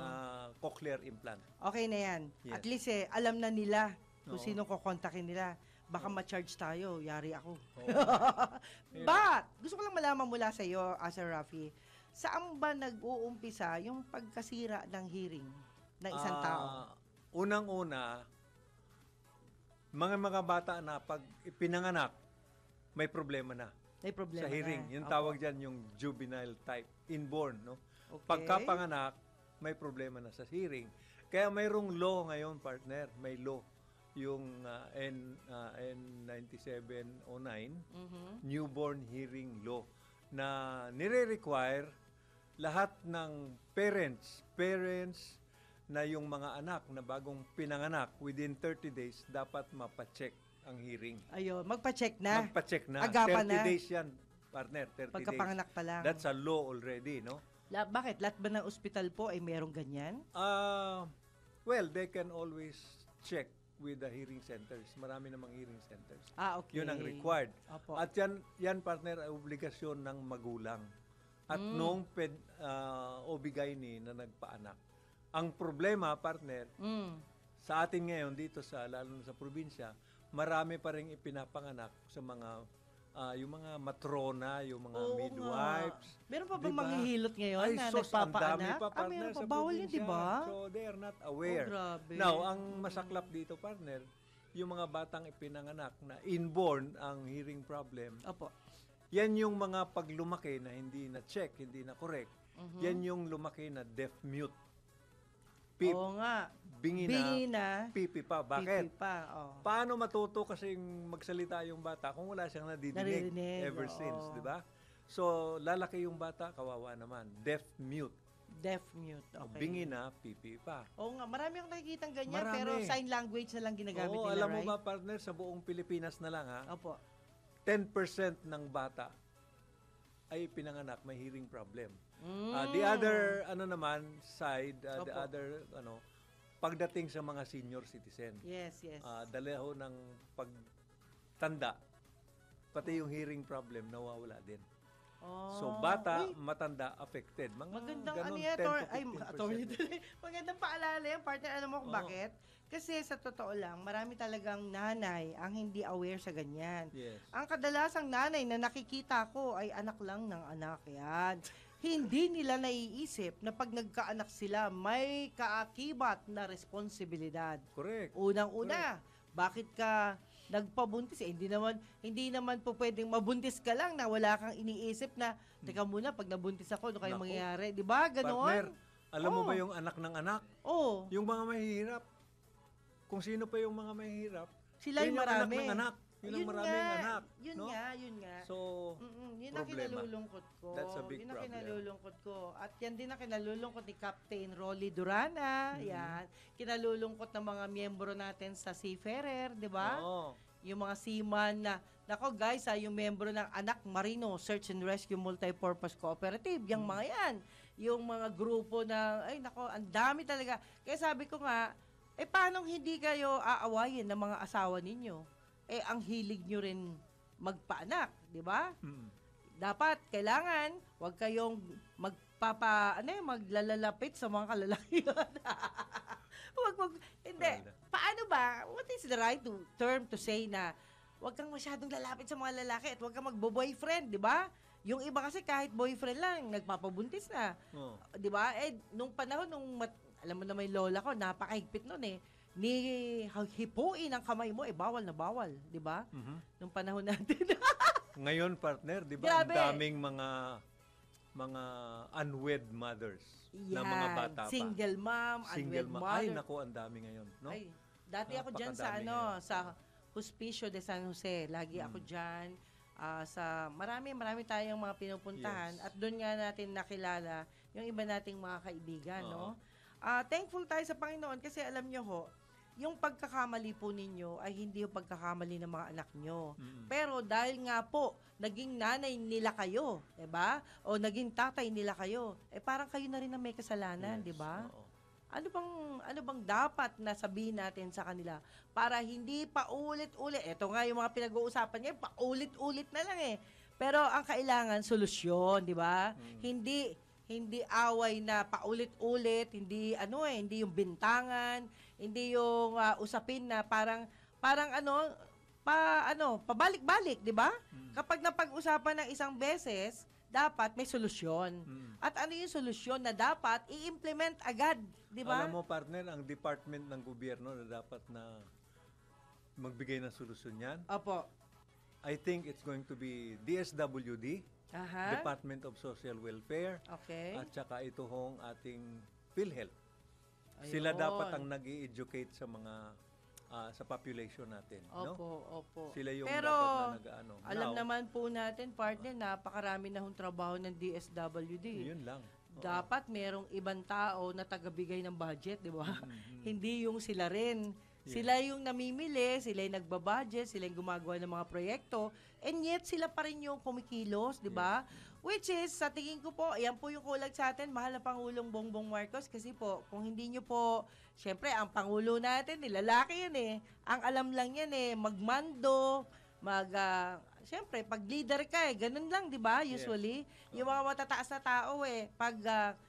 cochlear implant. Okay na yan. Yes. At least alam na nila kung Oo. sino kukontakin nila. Baka ma-charge tayo. Yari ako. Oo. But, gusto ko lang malaman mula sa iyo, Sir Rafi, saan ba nag-uumpisa yung pagkasira ng hearing ng isang tao? Unang-una, mga bata na pag ipinanganak, may problema na May problema sa hearing. na. Yung Opo. tawag dyan yung juvenile type, inborn, no? Okay. Pagkapanganak, may problema na sa hearing. Kaya mayroong law ngayon, partner, may law. Yung N9709, Newborn Hearing Law, na nire-require lahat ng parents na yung mga anak na bagong pinanganak within 30 days dapat mapacheck ang hearing. Ayun, magpa-check na. Magpacheck na. Agapan 30 na. days yan, partner. 30 Pagkapanganak days. pa lang. That's a law already, no? Bakit? Lahat ba ng ospital po ay merong ganyan? Well, they can always check with the hearing centers. Marami namang hearing centers. Okay. Yun ang required. Opo. At yan partner, ay obligasyon ng magulang. At nung OB-GYN na nagpaanak. Ang problema, partner, sa atin ngayon dito lalo na sa probinsya, marami pa rin ipinapanganak sa mga yung mga matrona, yung mga Oo midwives. nga. Meron pa bang Diba? manghihilot ngayon Ay, na sos, ang dami nagpapaanak? pa, partner, meron pa. sa Bawal yun, di probinsya. ba? So, they are not aware. Oh, grabe. Now, ang masaklap dito, partner, yung mga batang ipinanganak na inborn ang hearing problem, Opo. yan yung mga paglumaki na hindi na-check, hindi na correct. Yan yung lumaki na deaf-mute. Oo nga. Bingi na, pipi pa. Bakit? Pipi pa, Paano matuto kasing magsalita yung bata kung wala siyang nadidinig Naririnig, ever oo. since, di ba? So, lalaki yung bata, kawawa naman. Deaf-mute. Deaf-mute, okay. Bingi na, pipi pa. Oo nga, marami akong nakikitang ganyan, Marami. pero sign language na lang ginagamit Oo, nila, alam mo right? ba, partner, sa buong Pilipinas na lang, ha? Opo. 10% ng bata ay pinanganak may hearing problem. The other side, the Opo. other pagdating sa mga senior citizen. Yes. Dalaho ng pagtanda, pati yung hearing problem nawawala din. So bata, matanda, affected. Mga Magandang ganun, ano yan, 10 to attorney 15%. magandang paalala yan, partner. Alam mo kung Oo. bakit? Kasi sa totoo lang, marami talagang nanay ang hindi aware sa ganyan. Yes. Ang kadalasang nanay na nakikita ko ay anak lang ng anak. Yan. Hindi nila naiisip na pag nagkaanak sila, may kaakibat na responsibilidad. Correct. Unang-una, bakit ka nagpabuntis? Hindi naman po pwedeng mabuntis ka lang na wala kang iniisip na, teka muna, pag nabuntis ako, ano kayo Naku. mangyayari? Di ba? Ganon? Partner, alam mo Oo. ba yung anak ng anak? Oo. Yung mga mahihirap. Kung sino pa yung mga mahihirap, Sila yun yung anak marami. ng anak. Yun ang maraming anak. Yun no? nga. So, Yun ang problema. kinalulungkot ko. That's a big Yun ang problem. kinalulungkot ko. At yan din ang kinalulungkot ni Captain Rolly Durana. Yan. Kinalulungkot ng mga miyembro natin sa Seafarer, di ba? Oo. Yung mga seaman na, nako guys, yung miyembro ng Anak Marino Search and Rescue Multipurpose Cooperative, yung mga yan. Yung mga grupo na, ay nako, ang dami talaga. Kaya sabi ko nga, paano hindi kayo aawayin ng mga asawa ninyo? Ang hilig nyo rin magpaanak, di ba? Dapat, kailangan, huwag kayong maglalalapit sa mga kalalakihan. Hindi. Paano ba? What is the right term to say na huwag kang masyadong lalapit sa mga lalaki at huwag kang magbo-boyfriend, di ba? Yung iba kasi kahit boyfriend lang, nagpapabuntis na. Oh. Di ba? Nung panahon, alam mo na may lola ko, napakahigpit nun ni hipuin ang kamay mo, bawal na bawal, di ba? Nung panahon natin. Ngayon, partner, di ba, ang Grabe. daming mga unwed mothers na mga bata pa. Single mom, unwed mother. Ay, naku, ang dami ngayon. No? Ay, dati ako dyan sa Napakadami sa Hospicio de San Jose. Lagi ako dyan. Marami tayong mga pinupuntahan. Yes. At doon nga natin nakilala yung iba nating mga kaibigan, no? Oo. Thankful tayo sa Panginoon kasi alam nyo ho, yung pagkakamali po ninyo ay hindi yung pagkakamali ng mga anak nyo. Pero dahil nga po, naging nanay nila kayo, diba? O naging tatay nila kayo, parang kayo na rin ang may kasalanan, Yes, diba? oo. Ano bang dapat na sabihin natin sa kanila para hindi paulit-ulit? Ito nga yung mga pinag-uusapan niya, paulit-ulit na lang Pero ang kailangan solusyon, 'di ba? Hindi away na paulit-ulit, hindi yung bintangan, hindi yung usapin na parang pabalik-balik, 'di ba? Kapag napag-usapan ng isang beses, dapat may solusyon. At ano yung solusyon na dapat i-implement agad, di ba? Alam mo, partner, ang department ng gobyerno na dapat na magbigay ng solusyon yan, Opo. I think it's going to be DSWD, Aha. Department of Social Welfare, Okay. at saka ito hong ating PhilHealth. Sila Ayun. dapat ang nag-i-educate sa mga sa population natin, no? Opo. Sila yung Pero, dapat na nag-ano. alam Now, naman po natin, partner, napakarami na hong trabaho ng DSWD. yun lang. Dapat merong ibang tao na tagabigay ng budget, di ba? Hindi yung sila rin. Sila yung namimili, sila yung nagbabudget, sila yung gumagawa ng mga proyekto, and yet sila pa rin yung kumikilos, di ba? Which is, sa tingin ko po, yan po yung kulag sa atin, mahal na Pangulong Bongbong Marcos, kasi po, kung hindi nyo po, syempre, ang Pangulo natin, lalaki yan Ang alam lang yan magmando, syempre, pag leader ka ganun lang, di ba? Usually, yung mga matataas na tao pag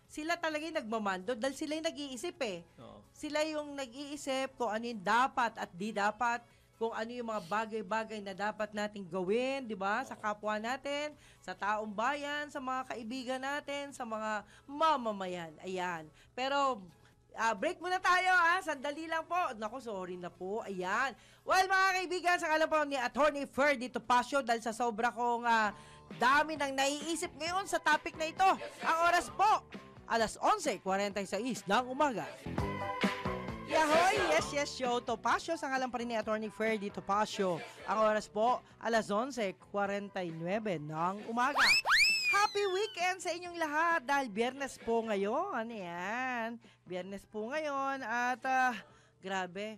sila talaga yung nagmamando, dahil sila yung nag-iisip Oo. Sila yung nag-iisip kung ano yung dapat at di dapat, kung ano yung mga bagay-bagay na dapat nating gawin, di ba? Sa kapwa natin, sa taong bayan, sa mga kaibigan natin, sa mga mamamayan. Ayan. Pero, break muna tayo, Sandali lang po. Naku, sorry na po. Ayan. Well, mga kaibigan, sa alam po ni Attorney Ferdy Topacio, dahil sa sobra kong dami ng naiisip ngayon sa topic na ito. Ang oras po, alas 11:46 ng umaga. Yahoy! Yes, show. Topacio, sa ngalan pa rin ni Attorney Ferdy Topacio. Ang oras po, alas 11:49 ng umaga. Happy weekend sa inyong lahat dahil Biyernes po ngayon. Ayan. Biyernes po ngayon at grabe,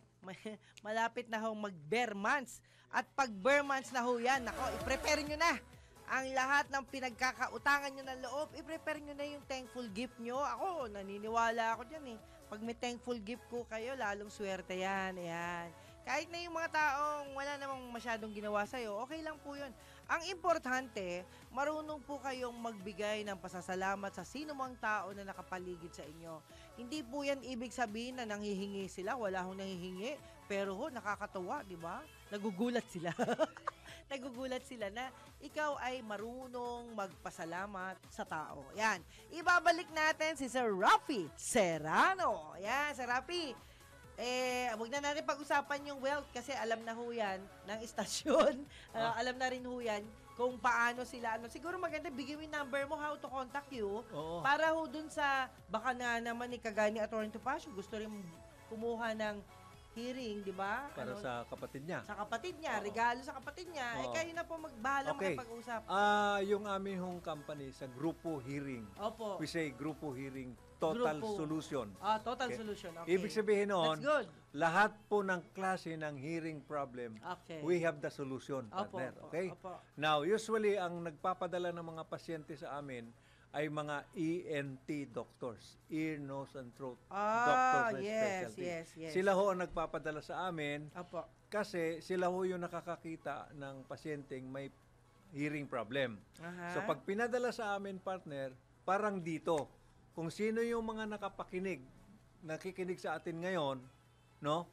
malapit na hong mag-bear months. At pag bear months na ho yan, nako, i-prepare nyo na ang lahat ng pinagkakautangan nyo ng loob. I-prepare nyo na yung thankful gift nyo. Ako, naniniwala ako dyan Pag may thankful gift ko kayo, lalong swerte yan. Ayan. Kahit na yung mga taong wala namang masyadong ginawa sa'yo, okay lang po yun. Ang importante, marunong po kayong magbigay ng pasasalamat sa sino mang tao na nakapaligid sa inyo. Hindi po yan ibig sabihin na nanghihingi sila, wala hong nanghihingi, pero nakakatawa, di ba? Nagugulat sila. Nagugulat sila na ikaw ay marunong magpasalamat sa tao. Yan. Ibabalik natin si Sir Rafi Serrano. Yan, Sir Rafi. Huwag na natin pag-usapan yung wealth kasi alam na ho yan ng istasyon. Alam na rin ho yan kung paano sila. Siguro maganda, bigyan mo yung number mo, how to contact you. Oo. Para ho dun sa, baka na naman ni kagaya ni Atty. Topacio, gusto rin kumuha ng hearing, di ba? Para sa kapatid niya. Sa kapatid niya, Oo. regalo sa kapatid niya. Oo. Kayo na po magbahala Okay. makipag-usap. Yung aming home company sa Grupo Hearing. Opo. We say Grupo Hearing Total Grupo. Solution. Total Okay. solution. Okay. Ibig sabihin noon, That's good. lahat po ng klase ng hearing problem, Okay. we have the solution, Opo, partner. opo, Okay? opo. Now, usually, ang nagpapadala ng mga pasyente sa amin ay mga ENT doctors, ear, nose, and throat doctors na specialty. yes. Sila ho ang nagpapadala sa amin Opo. kasi sila ho yung nakakakita ng pasyenteng may hearing problem. Aha. So pag pinadala sa amin, partner, parang dito, kung sino yung mga nakikinig sa atin ngayon, no?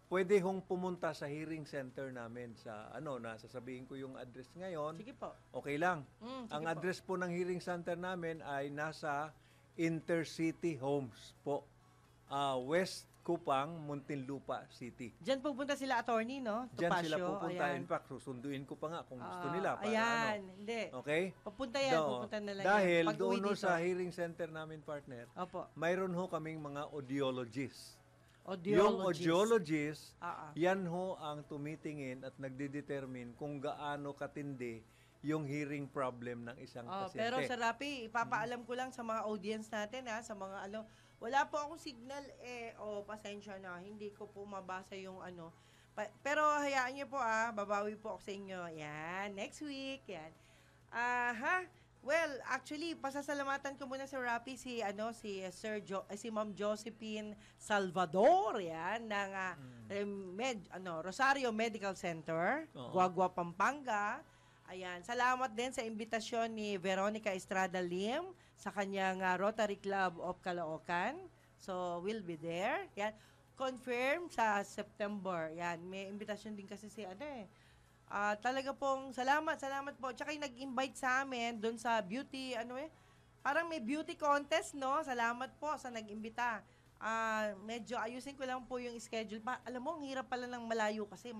Pwede hong pumunta sa hearing center namin sa sasabihin ko yung address ngayon. Sige po. Okay lang. Sige Ang po. address po ng hearing center namin ay nasa Intercity Homes po. West Kupang, Muntinlupa City. Diyan pupunta sila attorney, no? Diyan Topacio, sila pupunta. ayan. In fact, susunduin ko pa nga kung gusto nila. Para Ayan, hindi. Okay? Papunta yan, Doon. pupunta na lang Dahil yan. Pag-uwi doon ho dito. sa hearing center namin, partner, Opo. mayroon ho kaming mga audiologists. Audiologist. Yung audiologist, Ah, ah. yan ho ang tumitingin at nagdidetermine kung gaano katindi yung hearing problem ng isang pasyente. Pero Sir Rapi, ipapaalam ko lang sa mga audience natin, sa mga wala po akong signal pasensya na, hindi ko po mabasa yung pero hayaan niyo po babawi po ako sa inyo. Yan, next week, yan. Well, actually, pasasalamatan ko muna sa Rapi si Ma'am Josephine Salvador, yan, ng Rosario Medical Center, Oo. Guagua, Pampanga. Ayan, salamat din sa imbitasyon ni Veronica Estrada Lim sa kanyang Rotary Club of Caloocan. So, we'll be there. Yan, confirm sa September. Yan, may imbitasyon din kasi si talaga pong salamat po. Tsaka yung nag-invite sa amin doon sa beauty, parang may beauty contest, no? Salamat po sa nag-imbita. Medyo ayusin ko lang po yung schedule. Alam mo, ang hirap pala ng malayo kasi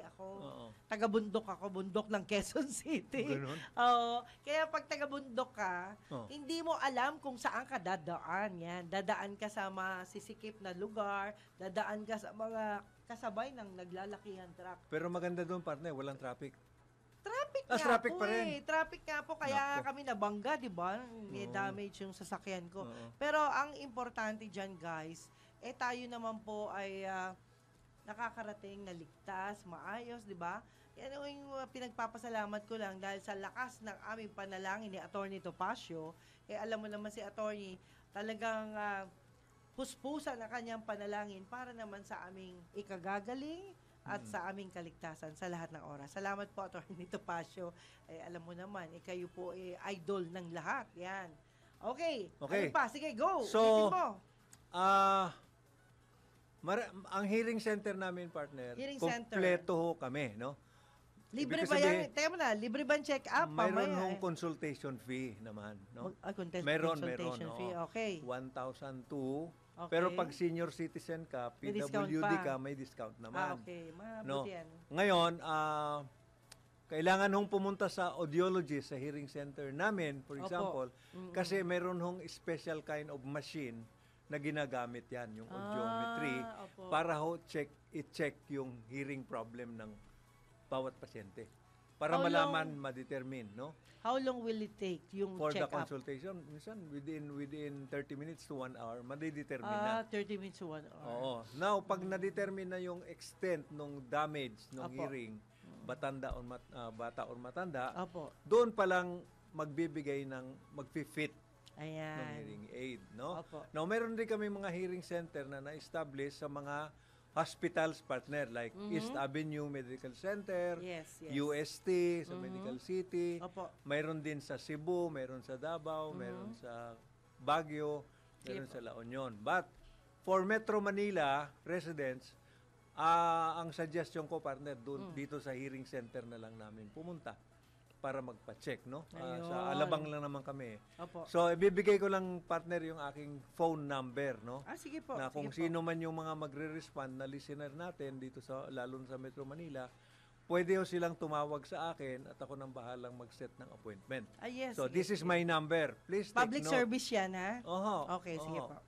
ako. Oo. Taga-bundok ako, bundok ng Quezon City. Ganun? Oo. Kaya pag taga-bundok ka, Oo. hindi mo alam kung saan ka dadaan. Yan. Dadaan ka sa masisikip na lugar, dadaan ka sa mga kasabay ng naglalakihan truck. Pero maganda doon, partner, walang traffic. Traffic Ah, nga traffic po pa rin. Traffic nga po, kaya Nako. kami nabangga, di ba? May Oo. damage yung sasakyan ko. Oo. Pero ang importante dyan, guys, tayo naman po ay nakakarating na ligtas, maayos, di ba? Yan yung pinagpapasalamat ko lang dahil sa lakas ng aming panalangin ni Atty. Topacio, alam mo naman si Atty. talagang puspusan ang kanyang panalangin para naman sa aming ikagagaling at sa aming kaligtasan sa lahat ng oras. Salamat po, Atty. Topacio. Alam mo naman, kayo po idol ng lahat. Yan. Okay. Okay. Ano pa? Sige, go. So, Ulitin mo. Ang hearing center namin, partner, Hearing center. kompleto ho kami, no? Libre ibig ba sabihin, yan? Teka mo na, libre ba ang check-up? Mayroon Mamaya, hong consultation fee naman, no? consultation oo. fee. Okay. 1,002. Okay. Pero pag senior citizen ka, May discount PWD pa. ka, may discount naman. Okay. No. Mabuti yan. Ngayon, kailangan hong pumunta sa audiologist sa hearing center namin, for Opo. example, kasi mayroon hong special kind of machine na ginagamit yan, yung audiometry, Opo. para i-check yung hearing problem ng bawat pasyente. Para How malaman, long- ma-determine, no? How long will it take yung For the check-up? consultation, minsan within 30 minutes to 1 hour, ma-determine na. 30 minutes to 1 hour. Oo. Now, pag na-determine na yung extent ng damage ng Apo. hearing, bata or matanda, Opo. doon pa lang magbibigay mag-fit ng Ayan. hearing aid, no? Opo. Now, meron din kami mga hearing center na na-establish sa mga hospitals partner like East Avenue Medical Center, Yes, yes. UST sa Medical City. Opo. Mayroon din sa Cebu, mayroon sa Davao, mayroon sa Baguio, mayroon sa La Union. But for Metro Manila residents, ang suggestion ko partner dito sa hearing center na lang namin pumunta para magpa-check, no? Sa Ayun. Alabang lang naman kami. Opo. So, ibibigay ko lang, partner, yung aking phone number, no? Sige po. Na kung sige sino man yung mga magre-respond na listener natin dito sa, lalo na sa Metro Manila, pwede ho silang tumawag sa akin at ako nang bahalang mag-set ng appointment. po. Yes. So, sige, this is sige. my number. Please take Public note. service yan, ha? Oho. Okay, sige po.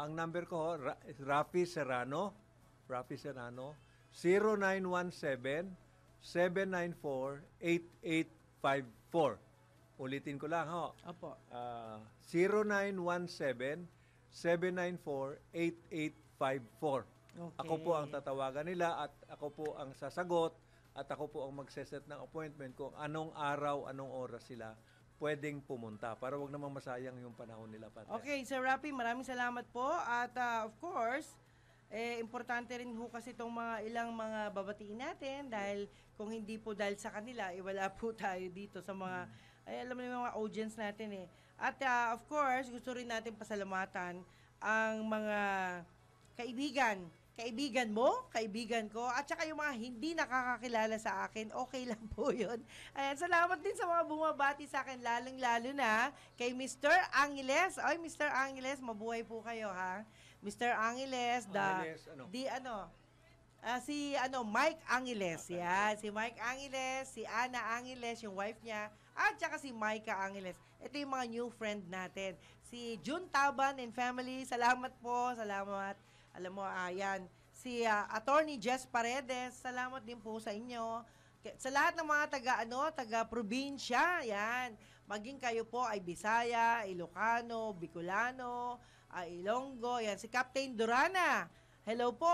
Ang number ko, ho, Rafi Serrano. Rafi Serrano. 0917-794-8854. Ulitin ko lang, ho. Opo. 0917-794-8854. Okay. Ako po ang tatawagan nila at ako po ang sasagot at ako po ang magseset ng appointment kung anong araw, anong oras sila pwedeng pumunta para wag namang masayang yung panahon nila. Okay, Sir Rafi, maraming salamat po. At of course, importante rin ho kasi itong mga ilang mga babatiin natin dahil kung hindi po dahil sa kanila, wala po tayo dito sa mga, alam mo yung mga audience natin eh. At of course, gusto rin natin pasalamatan ang mga kaibigan mo, kaibigan ko, at saka yung mga hindi nakakakilala sa akin, okay lang po yun. Ayan, salamat din sa mga bumabati sa akin, lalong-lalo na kay Mr. Angeles. Ay, Mr. Angeles, mabuhay po kayo, ha? Mr. Angeles, si Mike Angeles, yan. Si Mike Angeles, si Ana Angeles, yung wife niya, at saka si Micah Angeles. Ito yung mga new friend natin. Si June Taban and family, salamat po, salamat. Alam mo, ayan. Si Attorney Jess Paredes, salamat din po sa inyo. Sa lahat ng mga taga-probinsya, yan. Maging kayo po ay Bisaya, Ilocano, Bicolano, Ilonggo, yan. Si Captain Durana. Hello po,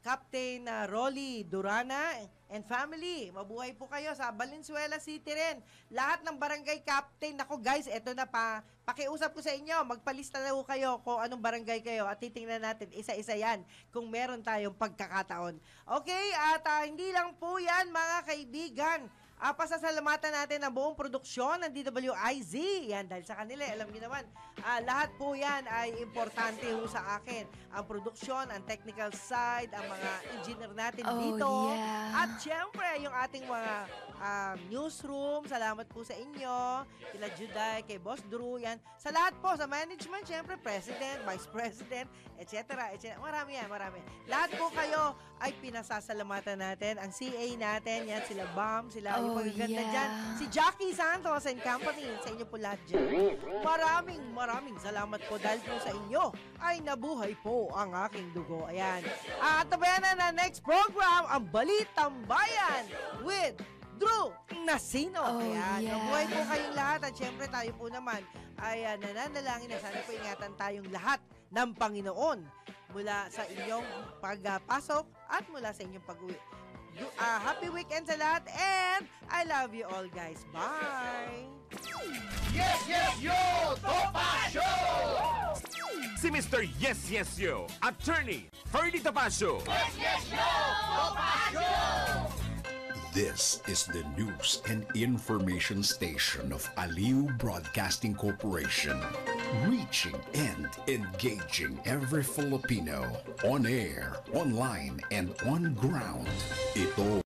Captain Rolly Durana and family. Mabuhay po kayo sa Valenzuela City rin. Lahat ng barangay captain. Ako guys, eto na pa. Pakiusap ko sa inyo, magpalista na po kayo kung anong barangay kayo at titingnan natin isa-isa yan kung meron tayong pagkakataon. Okay, at hindi lang po yan mga kaibigan. Pasasalamatan natin ang buong produksyon ng DWIZ. Yan, dahil sa kanila, alam niyo naman, lahat po yan ay importante ho sa akin. Ang produksyon, ang technical side, ang mga engineer natin dito. Yeah. At syempre, yung ating mga newsroom, salamat po sa inyo. Kila Juday, kay Boss Drew, yan. Sa lahat po, sa management, syempre, President, Vice President, etc. Marami yan, marami. Lahat po kayo ay pinasasalamatan natin. Ang CA natin, yan, sila Bam, sila yung magaganda dyan. Si Jackie Santos and Company, sa inyo po lahat dyan. Maraming salamat po dahil po sa inyo ay nabuhay po ang aking dugo. Ayan. At tabayan na next program, ang Balitang Bayan with Drew Nasino. Ayan. Nabuhay po kayong lahat at syempre tayo po naman ay nananalangin na sana po ingatan tayong lahat ng Panginoon mula sa inyong pagpasok at mula sa inyong pag-uwi. Happy weekend sa lahat and I love you all guys. Bye! Yes, yes, yo! Topa Show! Si Mr. Yes, Yes, Yo, Attorney Ferdy Tapasio. Yes, yes, yo! Topa Show! This is the news and information station of Aliu Broadcasting Corporation, reaching and engaging every Filipino on air, online, and on ground. Ito